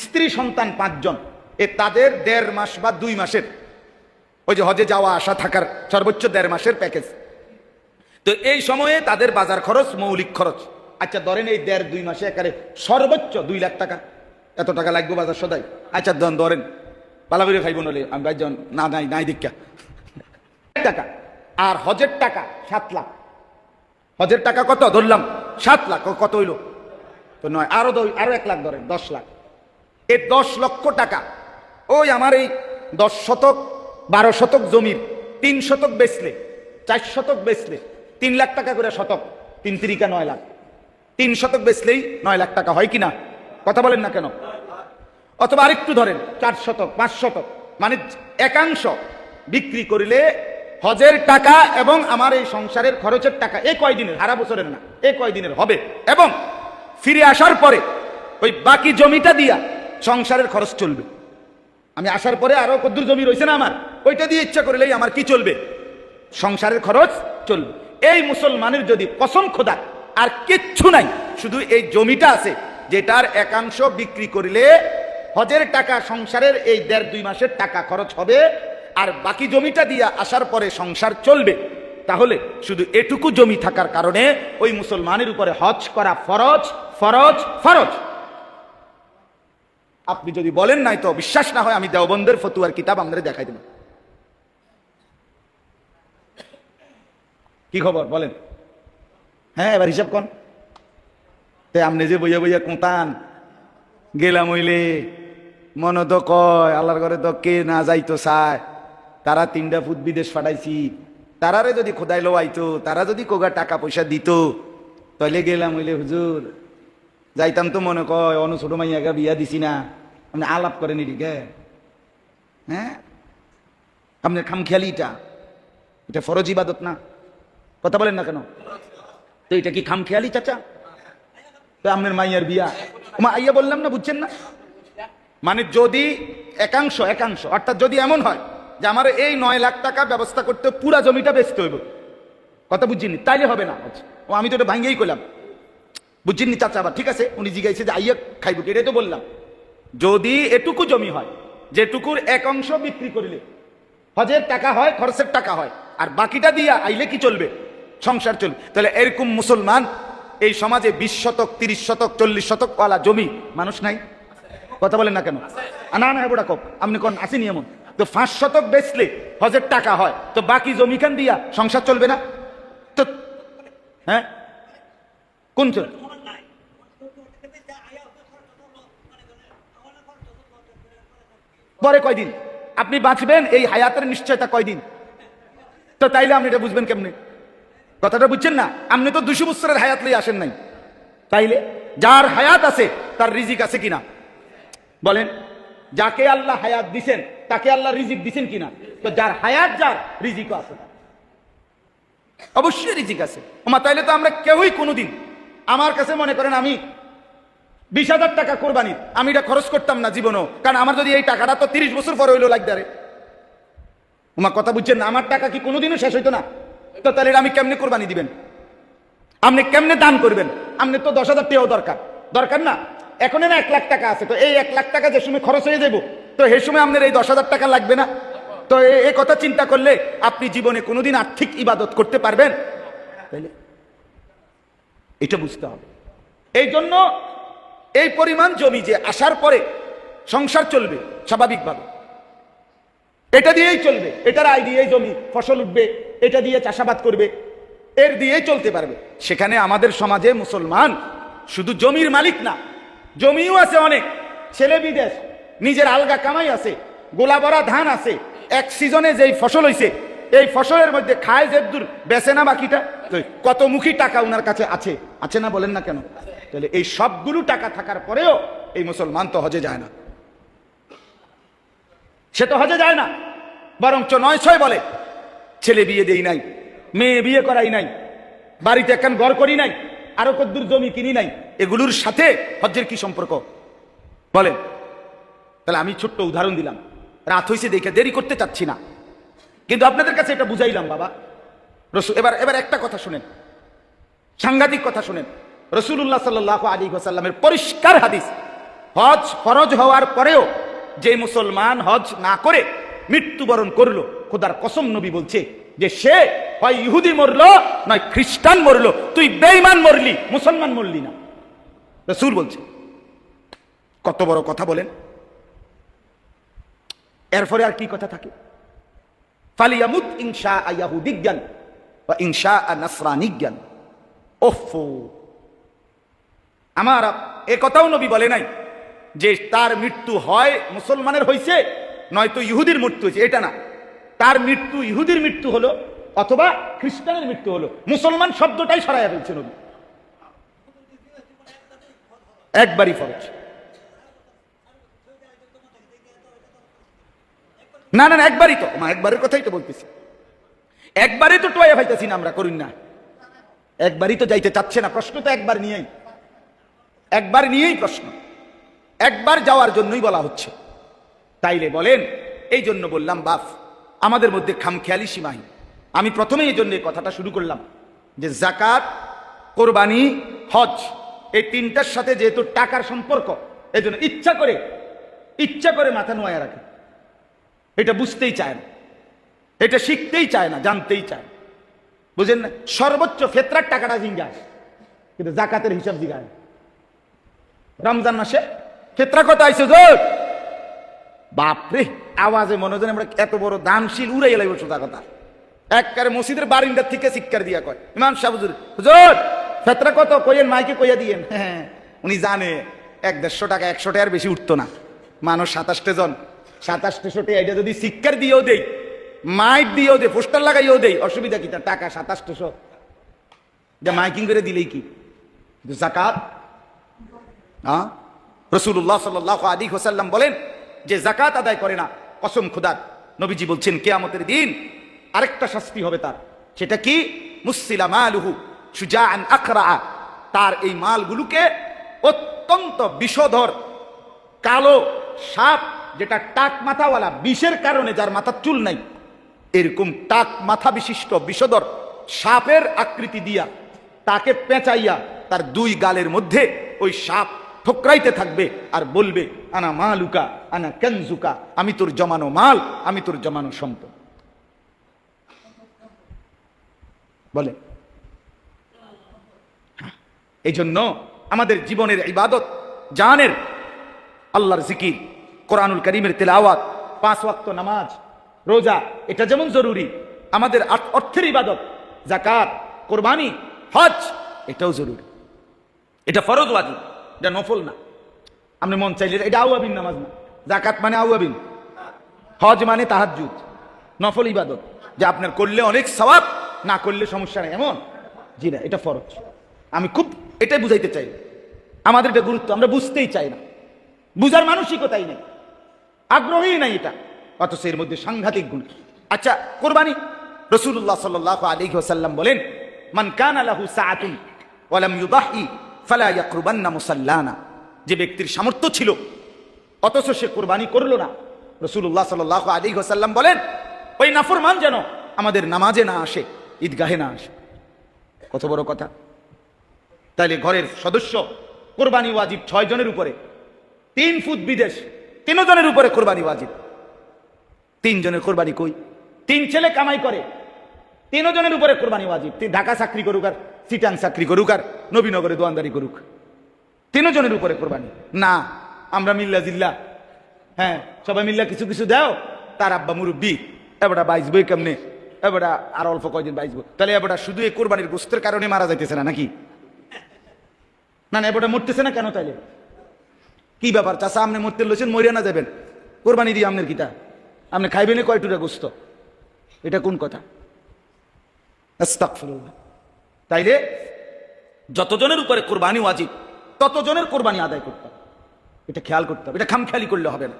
স্ত্রী সন্তান 5 জন, তাদের 1.5 মাস বা 2 মাসের ওই যে হজে যাওয়া আসা থাকার সর্বোচ্চ 1.5 মাসের প্যাকেজ। তো এই সময়ে তাদের বাজার খরচ, মৌলিক খরচ, আচ্ছা ধরেন এই 1.5-2 মাসে একারে সর্বোচ্চ 2 লাখ টাকা, এত টাকা লাগবে বাজার সদাই, আচ্ছা ধরেন পালা করে খাইব, নলে আমি ভাই না নাই দীক্ষা টাকা, আর হজের টাকা 7 লাখ, হজের টাকা কত ধরলাম? 7 লাখ, কত হইল তো নয়, আরো 1 লাখ ধরেন, 10 লাখ। এই 10 লক্ষ টাকা ওই আমার এই 10 শতক 12 শতক জমির 3 শতক বেচলে, 4 শতক বেচলে 3 লাখ টাকা করে শতক, 3 তিরিকা 9 লাখ, 3 শতক বেচলেই 9 লাখ টাকা হয় কিনা? কথা বলেন না কেন? অথবা আরেকটু ধরেন 4 শতক, 5 শতক, মানে একাংশ বিক্রি করিলে হজের টাকা এবং আমার এই সংসারের খরচের টাকা, এই কয়দিনের, সারা বছরের না, এই কয়দিনের হবে, এবং ফিরে আসার পরে ওই বাকি জমিটা দিয়া সংসারের খরচ চলবে। আমি আসার পরে আরো কদ্দুর জমি রয়েছে না আমার, ওইটা দিয়ে ইচ্ছা করলেই আমার কি চলবে? সংসারের খরচ চলবে। এই মুসলমানের যদি কসম খোদা আর কিচ্ছু নাই, শুধু এই জমিটা আছে, যেটার একাংশ বিক্রি করিলে হজের টাকা, সংসারের এই 1.5-2 মাসের টাকা খরচ হবে, আর বাকি জমিটা দিয়া আসার পরে সংসার চলবে, তাহলে শুধু এটুকু জমি থাকার কারণে ওই মুসলমানের উপরে হজ করা ফরজ, ফরজ, ফরজ। আপনি যদি বলেন নাই তো বিশ্বাস না হয়, আমি দেওবন্দের ফতুয়ার কিতাব আপনাদের দেখাই দেব। কি খবর বলেন? হ্যাঁ, এবার হিসাব কন। আপনি যে বইয়া বইয়া কোঁতান গেলাম হইলে মনে তো কয়, আল্লাহর ঘরে তো কে না যাইতো চায়, তারা 3টা ফুট বিদেশ পাঠাইছি, তারারে যদি খোদাই লোয়াইতো, তারা যদি কোগা টাকা পয়সা দিত, তাইলে গেলাম হইলে হুজুর যাইতাম তো মনে কয় অনু ছোট মাইয়াকে বিয়া দিছি না, আপনি আলাপ করেন এদিকে। হ্যাঁ, আপনার খামখেয়ালি এটা ফরজ ইবাদত না? কথা বলেন না কেন? তো এটা কি খামখেয়ালি চাচা? তো আপনার মাইয়ার বিয়া আইয়া বললাম না, বুঝছেন না? মানে যদি একাংশ অর্থাৎ যদি এমন হয় যে আমার এই 9 লাখ টাকা ব্যবস্থা করতে পুরা জমিটা বেচতে হইব, কথা বুঝছিনি, তাইলে হবে না। ও আমি তো এটা ভাঙ্গেই করলাম, বুঝছিনি চাচা? আবার ঠিক আছে, উনি জিজ্ঞাসা যে আইয়া খাইব, এটাই তো বললাম। যদি এটুকু জমি হয় যেটুকুর এক অংশ বিক্রি করলে হজের টাকা হয়, খরচের টাকা হয়, আর বাকিটা দিয়া আইলে কি চলবে? সংসার চলবে। তাহলে এরকম মুসলমান এই সমাজে 20 শতক 30 শতক 40 শতক ওয়ালা জমি মানুষ নাই? কথা বলেন না কেন? না না বুড়া কক, আপনি কোন আসেনি এমন? তো 5 শতক বেচলে হজের টাকা হয়, তো বাকি জমিখান দিয়া সংসার চলবে না তো? হ্যাঁ, কোন চল পরে কয়দিন আপনি বাঁচবেন, এই হায়াতের নিশ্চয়তা কয়দিন? তো তাইলে আপনি এটা বুঝবেন কেমনে? কথাটা বুঝছেন না? আপনি তো 200 বছরের হায়াত লই আসেন নাই। তাইলে যার হায়াত আছে তার রিজিক আছে কিনা বলেন? যাকে আল্লাহ হায়াত দিছেন তাকে আল্লাহ রিজিক দিছেন কিনা? তো যার হায়াত, যার রিজিকও আছে, অবশ্যই রিজিক আছে। তাইলে তো আমরা কেউই কোনোদিন, আমার কাছে মনে করেন আমি 20,000 টাকা কোরবানি আমি এটা খরচ করতাম না জীবনও, কারণ আমার যদি এই টাকাটা তো 30 বছর পরে হইলো লাগবে। কথা বুঝছেন না? আমার টাকা কি কোনোদিনও শেষ হইতো না? তো তাহলে আমি কেমনে কোরবানি দিবেন? আপনি কেমনে দান করবেন? আপনি তো 10,000 টাকাও দরকার না। এখন না 1 লাখ টাকা আছে, তো এই 1 লাখ টাকা যে সময় খরচ হয়ে যাব, তো এই সময় আপনার এই 10,000 টাকা লাগবে না? তো এই কথা চিন্তা করলে আপনি জীবনে কোনোদিন আর্থিক ইবাদত করতে পারবেন? তাইলে এটা বুঝতে হবে। এই জন্য এই পরিমাণ জমি যে আসার পরে সংসার চলবে স্বাভাবিকভাবে, এটা দিয়েই চলবে, এটার আয় দিয়েই জমি ফসল উঠবে, এটা দিয়ে চাষাবাদ করবে, এর দিয়েই চলতে পারবে। সেখানে আমাদের সমাজে মুসলমান শুধু জমির মালিক না, জমিও আছে অনেক, ছেলে বিদেশ, নিজের আলগা কামাই আছে, গোলা ভরা ধান আছে, এক সিজনে যেই ফসল হইছে এই ফসলের মধ্যে খায় যেদূর বেচে না বাকিটা, কতমুখী টাকা ওনার কাছে আছে, আছে না বলেন না কেন? তাহলে এই সবগুলো টাকা থাকার পরেও এই মুসলমান তো হজে যায় না, সে তো হজে যায় না, বরঞ্চ 9-6 বলে ছেলে বিয়ে দেই নাই, মেয়ে বিয়ে করাই নাই, বাড়িতে একখান ঘর করি নাই, আরো কদ্দুর জমি কিনি নাই। এগুলোর সাথে হজ্জের কি সম্পর্ক বলেন? তাহলে আমি ছোট্ট উদাহরণ দিলাম, রাত হইছে দেখে দেরি করতে চাচ্ছি না, কিন্তু আপনাদের কাছে এটা বুঝাইলাম বাবা। এবার একটা কথা শুনেন, সাংঘাতিক কথা শুনেন। রাসূলুল্লাহ সাল্লাল্লাহু আলাইহি ওয়াসাল্লামের পরিষ্কার হাদিস, হজ ফরজ হওয়ার পরেও যে মুসলমান হজ না করে মৃত্যুবরণ করলো, খোদার কসম নবী বলছে যে সে হয় ইহুদি মরলো নয় খ্রিস্টান মরলো, তুই বেঈমান মরলি, মুসলমান মরলি না। রাসূল বলছে, কত বড় কথা বলেন। এরপরে আর কি কথা থাকে? ফালিয়ামুত ইনশা ইয়াহুদিজ্ঞান বা ইনশা নাসরানিজ্ঞান। ওফো, আমার এ কথাও নবী বলে নাই যে তার মৃত্যু হয় মুসলমানের হয়েছে নয়তো ইহুদির মৃত্যু হয়েছে, এটা না। তার মৃত্যু ইহুদির মৃত্যু হলো অথবা খ্রিস্টানের মৃত্যু হলো, মুসলমান শব্দটাই সরাইয়া ফেলছে নবী। একবারই ফরজ। না না একবারই তো, একবারের কথাই তো বলতেছি, একবারই তো টোয়া ফাইতেছি না আমরা, করুন না, একবারই তো যাইতে চাচ্ছে না। প্রশ্ন তো একবার নিয়েই প্রশ্ন, একবার যাওয়ার জন্যই বলা হচ্ছে। তাইলে বলেন, এই জন্য বললাম বাপ, আমাদের মধ্যে খামখেয়ালি সীমাহীন। আমি প্রথমে এই জন্য কথাটা শুরু করলাম যে যাকাত, কোরবানি, হজ, এই তিনটার সাথে যেহেতু টাকার সম্পর্ক, এই জন্য ইচ্ছা করে মাথা নোয়া রাখে, এটা বুঝতেই চায় না, এটা শিখতেই চায় না, জানতেই চায়, বুঝেন না? সর্বোচ্চ ফেতরার টাকাটা জিজ্ঞাস, কিন্তু জাকাতের হিসাব জিজ্ঞাসা। রমজান মাসে ফেতরা কত আইসো জোর, বাপরে আওয়াজে মনে হয় আমরা এত বড় দানশীল উড়াই লাগবে। সোজা কথা, একবারে মসজিদের বারিন্দার থেকে শিক্ষার দিয়া কয়, ইমাম সাহেব হুজুর ফেতরা কত কইেন, মাইকে কইয়া দিয়েন। হ্যাঁ, উনি জানে 100-150 টাকা, 100 টাকার বেশি উঠতো না। মানুষ 27 জন, 2700 টাকা, এটা যদি শিক্ষার দিয়েও দেই মাইক দিয়েও দে, পোস্টার লাগাইও দেই, অসুবিধা কি? তার টাকা 2700 যা মাইকিং করে দিলেই কি? যাকাত, হ্যাঁ, রাসূলুল্লাহ সাল্লাল্লাহু আলাইহি ওয়াসাল্লাম বলেন যে যাকাত আদায় করে না, কসম খোদার, নবীজি বলছেন কিয়ামতের দিন আরেকটা শাস্তি হবে তার। সেটা কি? মুসসিলা মালুহু শুজাআন আকরা, তার এই মালগুলোকে অত্যন্ত বিষধর কালো সাপ, যেটা টাক মাথাওয়ালা, বিষের কারণে যার মাথার চুল নাই, এরকম টাক মাথা বিশিষ্ট বিষধর সাপের আকৃতি দিয়া তাকে পেঁচাইয়া তার দুই গালের মধ্যে ওই সাপ ঠোকরাইতে থাকবে আর বলবে আনা মালুকা আনা কানজুকা, আমি তোর জমানো মাল, আমি তোর জমানো সম্পদ। বলে এই জন্য আমাদের জীবনের ইবাদত, জানের আল্লাহর জিকির, কোরআনুল কারীমের তেলাওয়াত, 5 ওয়াক্ত নামাজ, রোজা, এটা যেমন জরুরি, আমাদের অর্থের ইবাদত, যাকাত, কুরবানি, হজ, এটাও জরুরি। এটা ফরজ ওয়াজিব, এটা নফল না। আপনি মন চাইলে, এটা আওয়াবিন নামাজ না, যাকাত মানে আওয়াবিন, হজ মানে তাহাজ্জুদ, নফল ইবাদত, যে আপনার করলে অনেক সওয়াব, না করলে সমস্যা নেই, এমন জি না, এটা ফরজ। আমি খুব এটাই বুঝাইতে চাই, আমাদের এটা গুরুত্ব আমরা বুঝতেই চাই না, বুঝার মানসিকতাই নেই, আগ্রহী নাই এটা, অথচ এর মধ্যে সাংঘাতিক গুণ। আচ্ছা, কুরবানি, রাসূলুল্লাহ সাল্লাল্লাহু আলাইহি ওয়াসাল্লাম বলেন মান কানা লাহু সাআতুন ওয়া লাম ইউদাহি ফালা ইয়াকরুবান্না মুসাল্লানা, যে ব্যক্তির সামর্থ্য ছিল অথচ সে কুরবানি করলো না, রাসূলুল্লাহ সাল্লাল্লাহু আলাইহি ওয়াসাল্লাম বলেন ওই নাফরমান যেন আমাদের নামাজে না আসে, ঈদগাহে না আসে। কত বড় কথা! তাইলে ঘরের সদস্য কোরবানি ওয়াজিব 6 জনের উপরে, 3 ফুট বিদেশ 3 জনের উপরে কোরবানি ওয়াজিব। 3 জনের কোরবানি কই? 3 ছেলে কামাই করে, 3 জনের উপরে কোরবানি ওয়াজিব। ঢাকা চাকরি করুক আর চিটাং চাকরি করুক আর নবীনগরে দোয়ানদারি করুক, 3 জনের উপরে কোরবানি না। আমরা মিল্লা জিল্লা, হ্যাঁ, সবাই মিল্লা কিছু কিছু দাও, তার আব্বা মুরব্বী, এবারটা বাইজবো কেমনে, এবারটা আর অল্প কয়দিন বাইজবো, তাহলে এবারটা শুধু এই কোরবানির গোস্তের কারণে মারা যাইতেছে না নাকি? না না, এবারটা মরতেছে না কেন? তাইলে কি ব্যাপার? চাষা আপনি মরতে লইছেন, মরিয়া না যাবেন, কোরবানি দিয়ে আপনার কিতা, আপনি খাইবেন কয় টুকরা গোস্ত? এটা কোন কথা? আস্তাগফিরুল্লাহ। তাইলে যতজনের উপরে কোরবানি ওয়াজিব ততজনের কোরবানি আদায় করতে হবে, এটা খেয়াল করতে হবে, এটা খামখেয়ালি করলে হবে না।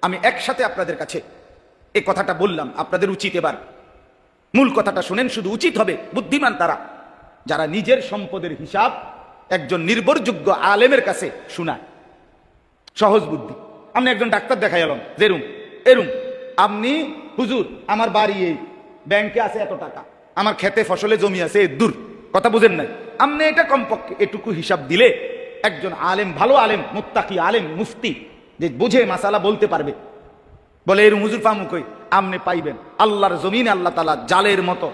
আমি একসাথে আপনাদের কাছে এই কথাটা বললাম, আপনাদের উচিত এবার মূল কথাটা শুনেন, শুধু উচিত হবে বুদ্ধিমান তারা যারা নিজের সম্পদের হিসাব একজন নির্ভরযোগ্য আলেমের কাছে শোনায়। সহজ বুদ্ধি, আপনি একজন ডাক্তার দেখাই এলাম, যেরুম এরুম, আপনি হুজুর আমার বাড়ি এই, ব্যাংকে আছে এত টাকা, আমার খেতে ফসলে জমি আছে দূর, কথা বুঝেন নাই, আপনি এটা কমপক্ষে এটুকু হিসাব দিলে একজন আলেম, ভালো আলেম, মুত্তাকি আলেম, মুফতি, যে বুঝে মাসালা বলতে পারবে, বলে এরুম হুজুর পামু কই, আপনি পাইবেন আল্লাহর জমিনে। আল্লাহ তাআলা জালের মতো,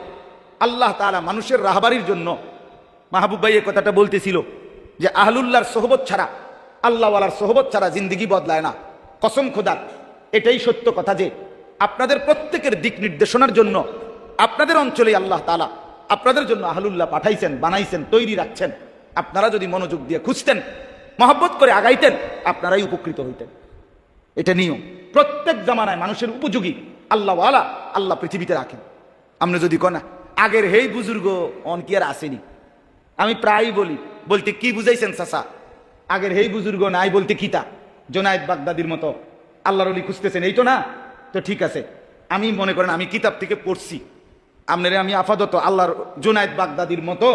আল্লাহ তাআলা মানুষের রাহবারির জন্য, মাহবুব ভাই এই কথাটা বলতেছিল যে আহলুল্লাহর সোহবত ছাড়া, আল্লাহওয়ালার সোহবত ছাড়া জিন্দেগি বদলায় না। কসম খোদার, এটাই সত্য কথা যে আপনাদের প্রত্যেকের দিক নির্দেশনার জন্য আপনাদের অঞ্চলে আল্লাহ তাআলা আপনাদের জন্য আহলুল্লাহ পাঠাইছেন, বানাইছেন, তৈরি রাখছেন। আপনারা যদি মনোযোগ দিয়ে খুঁজতেন, মহব্বত করে আগাইতেন, আপনারাই উপকৃত হইতেন। এটা নিয়ম, প্রত্যেক জামানায় মানুষের উপযোগী আল্লাহওয়ালা আল্লাহ পৃথিবীতে রাখেন। আমরা যদি কনা আগের হেই বুজুর্গ অন কি আর আসেনি, আমি প্রায়ই বলি, বলতে কি বুঝাইছেন চাচা, আগের হেই বুজুর্গ নাই বলতে কিতা, জোনায়েদ বাগদাদির মতো আল্লাহর ওলি খুঁজতেছেন, এই তো না? তো ঠিক আছে, আমি মনে করেন আমি কিতাব থেকে পড়ছি, আপনারে আমি আপাতত আল্লাহর জোনায়েদ বাগদাদির মতো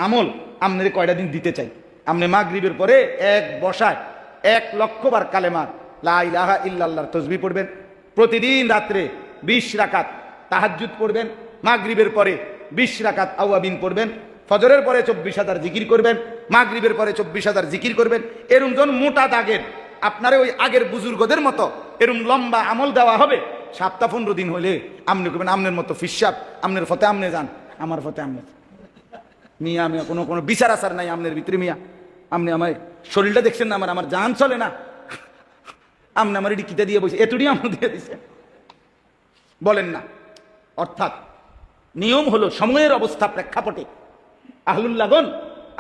আমল আপনারে কয়টা দিন দিতে চাই। আপনি মাগরিবের পরে এক বসায় 1,00,000 বার কালেমা লা ইলাহা ইল্লাল্লাহর তাসবিহ পড়বেন, প্রতিদিন রাত্রে 20 রাকাত তাহাজ্জুদ পড়বেন, মাগরিবের পরে 20 রাকাত আওয়াবিন পড়বেন, ফজরের পরে 24,000 জিকির করবেন, মাগরিবের পরে 24,000 জিকির করবেন। এরম জন মোটা দাগের আপনারে ওই আগের বুজুর্গদের মতো এরম লম্বা আমল দেওয়া হবে। 7-15 দিন হইলে আপনি করবেন আমনের মতো ফিসাব, আমনের ফতে আমনে যান, আমার ফতে আমনে মিয়া, আমি কোনো কোনো বিচার আচার নাই আমনের ভিতরে মিয়া। আপনি আমার শরীরটা দেখছেন না, আমার জান চলে না, আপনি আমার এটি কিতা দিয়ে বসে এতটি আমল দিয়ে দিছে, বলেন না। অর্থাৎ নিয়ম হলো সময়ের অবস্থা প্রেক্ষাপটে আহলুল্লাহগণ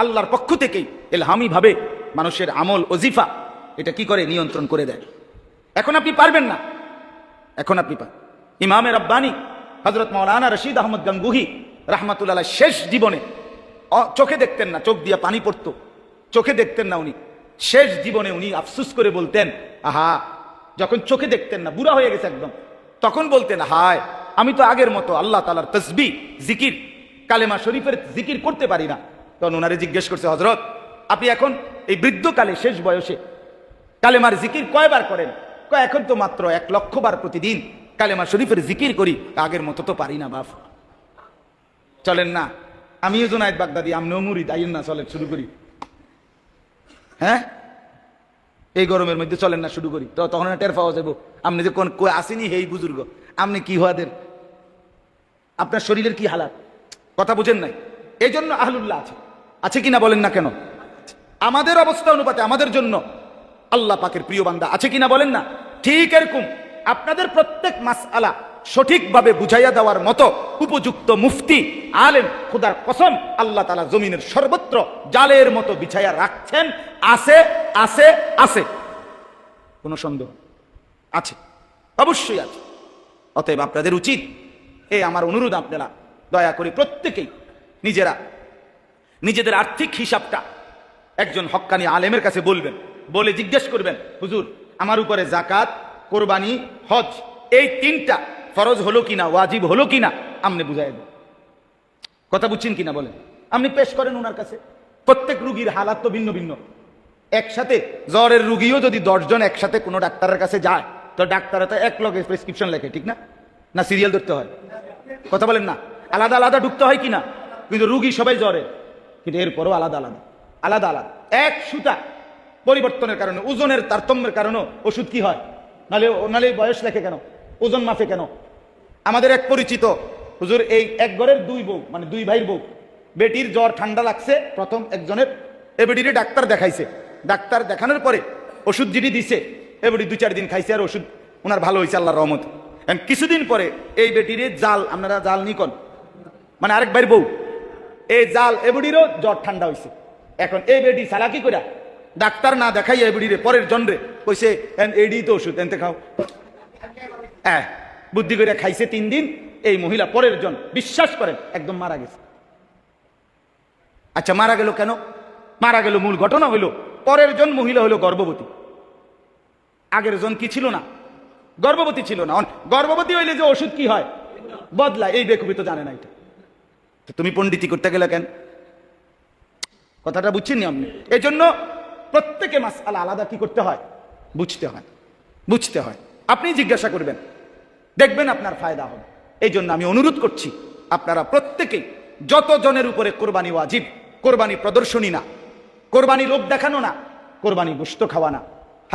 আল্লাহর পক্ষ থেকেই এলহামি ভাবে মানুষের আমল ওজিফা এটা কি করে নিয়ন্ত্রণ করে দেয়। এখন আপনি পারবেন না, এখন আপনি ইমামে রব্বানি হযরত মাওলানা রশিদ আহমদ গাঙ্গুহি রাহমাতুল্লাহ শেষ জীবনে চোখে দেখতেন না, চোখ দিয়ে পানি পড়তো, চোখে দেখতেন না। উনি শেষ জীবনে উনি আফসুস করে বলতেন, আহা, যখন চোখে দেখতেন না, বুড়া হয়ে গেছে একদম, তখন বলতেন, হায় আমি তো আগের মতো আল্লাহ তাআলার তাসবিহ জিকির কালেমা শরীফের জিকির করতে পারি না। তখন ওনারে জিজ্ঞেস করছে, হযরত আপনি এখন এই বৃদ্ধকালে শেষ বয়সে কালেমার জিকির কয়বার করেন? কয় এখন তো মাত্র 1,00,000 বার প্রতিদিন কালেমা শরীফের জিকির করি, আগের মতো তো পারি না বাপ। চলেন না, আমিও জুনায়েদ বাগদাদি, আমনেও মুরিদ, আইন না চলেন শুরু করি। হ্যাঁ, এই গরমের মধ্যে চলেন না শুরু করি, তো তখন টের পাওয়া যাবো আপনি যে কোন আসেনি হেই বুজুর্গ, আপনি কি হওয়াদের, আপনার শরীরের কি হালাত, কথা বুঝেন নাই। এই জন্য আহলুল্লাহ আছে, আছে কিনা বলেন না কেন? আমাদের অবস্থা অনুপাতে আমাদের জন্য আল্লাহ পাকের প্রিয় বান্দা আছে কিনা বলেন না? ঠিক এরকম আপনাদের প্রত্যেক মাসআলা সঠিকভাবে বুঝাইয়া দেওয়ার মতো উপযুক্ত মুফতি আলেম খোদার কসম আল্লাহ তাআলা জমিনের সর্বত্র জালের মতো বিছাইয়া রাখছেন, আছে আছে আছে, কোনো সন্দেহ আছে, অবশ্যই আছে। অতএব আপনাদের উচিত, এই আমার অনুরোধ, আপনারা দয়া করে প্রত্যেকেই নিজেরা নিজেদের আর্থিক হিসাবটা একজন হক্কানি আলেমের কাছে বলবেন, বলে জিজ্ঞেস করবেন, হুজুর আমার উপরে যাকাত, কোরবানি, হজ এই 3টা ফরজ হলো কিনা, ওয়াজিব হলো কিনা, আপনি বুঝাই দেন। কথা বুঝছেন কিনা বলেন? আপনি পেশ করেন ওনার কাছে। প্রত্যেক রুগীর হালাত তো ভিন্ন ভিন্ন। একসাথে জ্বরের রুগীও যদি 10 জন একসাথে কোনো ডাক্তারের কাছে যায়, তো ডাক্তার তো এক লগে প্রেসক্রিপশন লেখে, ঠিক না? না সিরিয়াল ধরতে হয়? কথা বলেন না, আলাদা আলাদা ঢুকতে হয় কিনা? কিন্তু রুগী সবাই জ্বরে, কিন্তু এরপরও আলাদা আলাদা আলাদা আলাদা। এক সুতা পরিবর্তনের কারণে, ওজনের তারতম্যের কারণে ওষুধ কি হয়, নালে বয়স লেখে কেন, ওজন মাফে কেন? আমাদের এক পরিচিত হুজুর, এই এক ঘরের 2 বউ, মানে 2 ভাইয়ের বউ, বেটির জ্বর ঠান্ডা লাগছে প্রথম একজনের, এ বেটিরে ডাক্তার দেখাইছে, ডাক্তার দেখানোর পরে ওষুধ যেটি দিছে, এ বেটি 2-4 দিন খাইছে, আর ওষুধ ওনার ভালো হয়েছে আল্লাহর রহমত। কিছুদিন পরে এই বেটিরে জাল, আপনারা জাল নিকন, মানে আরেক ভাইয়ের বউ, এই জাল এ বেটিরও জ্বর ঠান্ডা হয়েছে। এখন এই বেটি চালাকি করে ডাক্তার না দেখাই এই বেটিরে পরের জনরে কইছে, এডি তো ওষুধ এনতে খাও। হ্যাঁ, বুদ্ধি করে খাইছে 3 দিন, এই মহিলা পরের জন, বিশ্বাস করেন একদম মারা গেছে। আচ্ছা মারা গেল কেন? মারা গেল মূল ঘটনা হইল, পরের জন মহিলা হলো গর্ভবতী, আগের জন কি ছিল না, গর্ভবতী ছিল না। গর্ভবতী হইলে যে ওষুধ কি হয় বদলায়, এই বেকুবি তো জানে না এটা, তো তুমি পণ্ডিতি করতে গেলে কেন? কথাটা বুঝছেন নি আপনি? এই জন্য প্রত্যেকে মাসআলা আলাদা কি করতে হয়, বুঝতে হয়, বুঝতে হয়। আপনি জিজ্ঞাসা করবেন, দেখবেন আপনার ফায়দা হবে। এই জন্য আমি অনুরোধ করছি, আপনারা প্রত্যেকেই, যত জনের উপরে কোরবানি ওয়াজিব, কোরবানি প্রদর্শনী না, কোরবানি লোভ দেখানো না, কোরবানি গোশত খাওয়া না,